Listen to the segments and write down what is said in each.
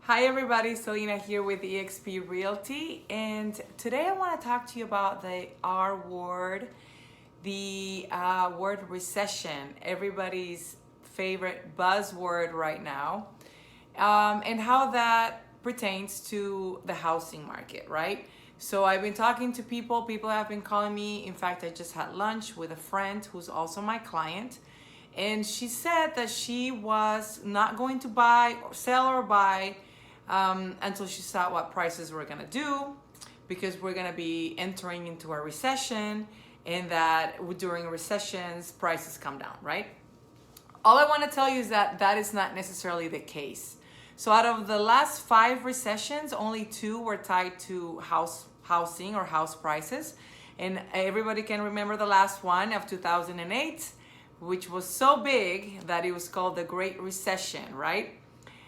Hi everybody, Selena here with eXp Realty, and today I want to talk to you about the R word, the word recession, everybody's favorite buzzword right now, and how that pertains to the housing market, right? So I've been talking to people have been calling me. In fact, I just had lunch with a friend who's also my client, and she said that she was not going to buy or sell or buy until she saw what prices were gonna do, because we're gonna be entering into a recession, and that during recessions prices come down, right? All I want to tell you is that that is not necessarily the case. So out of the last 5 recessions, only 2 were tied to housing or house prices, and everybody can remember the last one of 2008, which was so big that it was called the Great Recession, right?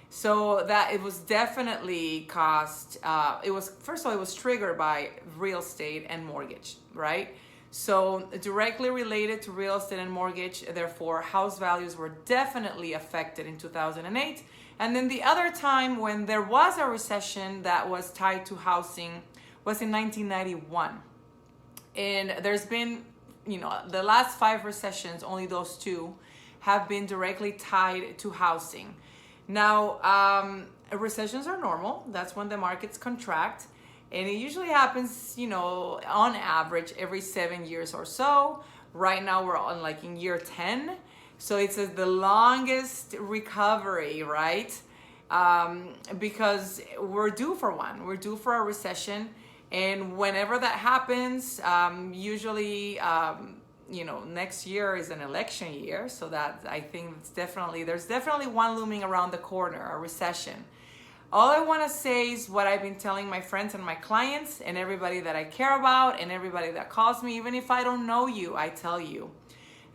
So that it was definitely caused, it was, first of all, it was triggered by real estate and mortgage, right? So directly related to real estate and mortgage, therefore house values were definitely affected in 2008. And then the other time when there was a recession that was tied to housing was in 1991. And there's been, the last 5 recessions, only those 2 have been directly tied to housing. Now, recessions are normal. That's when the markets contract. And it usually happens, on average every 7 years or so. Right now we're on in year 10. So it's the longest recovery, right? Because we're due for one. We're due for a recession. And whenever that happens, usually, next year is an election year, so that I think there's definitely one looming around the corner, a recession. All I want to say is what I've been telling my friends and my clients and everybody that I care about and everybody that calls me, even if I don't know you, I tell you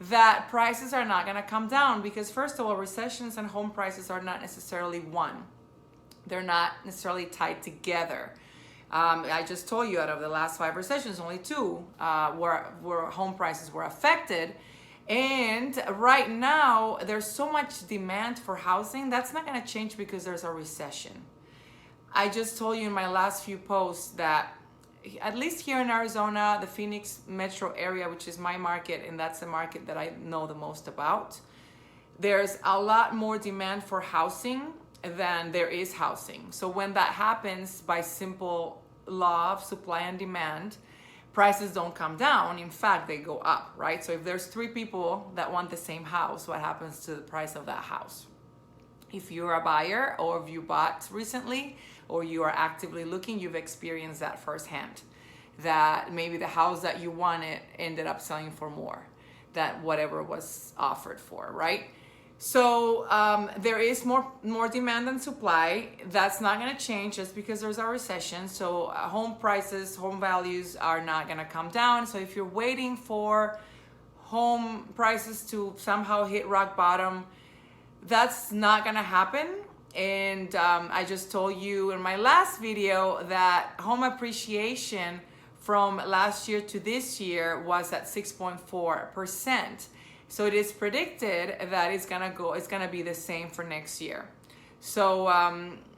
that prices are not going to come down, because first of all, recessions and home prices are not necessarily one. They're not necessarily tied together. I just told you out of the last 5 recessions, only 2 where home prices were affected. And right now, there's so much demand for housing. That's not going to change because there's a recession. I just told you in my last few posts that at least here in Arizona, the Phoenix metro area, which is my market, and that's the market that I know the most about, there's a lot more demand for housing than there is housing. So when that happens, by simple law of supply and demand, prices don't come down. In fact, they go up, right? So if there's 3 people that want the same house, what happens to the price of that house? If you're a buyer, or if you bought recently, or you are actively looking, you've experienced that firsthand, that maybe the house that you wanted ended up selling for more than whatever was offered for, right? So there is more demand than supply. That's not going to change just because there's a recession. So home prices, home values are not going to come down. So if you're waiting for home prices to somehow hit rock bottom, that's not going to happen. And I just told you in my last video that home appreciation from last year to this year was at 6.4%. So it is predicted that it's gonna be the same for next year. So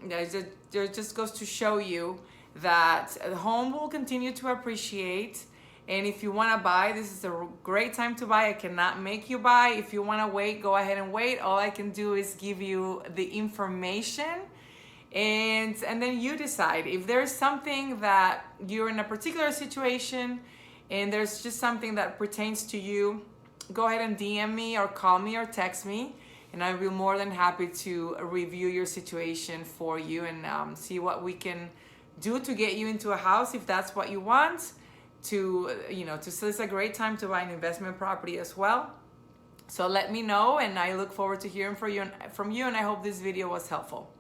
it just goes to show you that the home will continue to appreciate. And if you wanna buy, this is a great time to buy. I cannot make you buy. If you wanna wait, go ahead and wait. All I can do is give you the information, and then you decide. If there's something that you're in a particular situation and there's just something that pertains to you, go ahead and DM me or call me or text me, and I'll be more than happy to review your situation for you and see what we can do to get you into a house if that's what you want. So it's a great time to buy an investment property as well. So let me know, and I look forward to hearing from you, and I hope this video was helpful.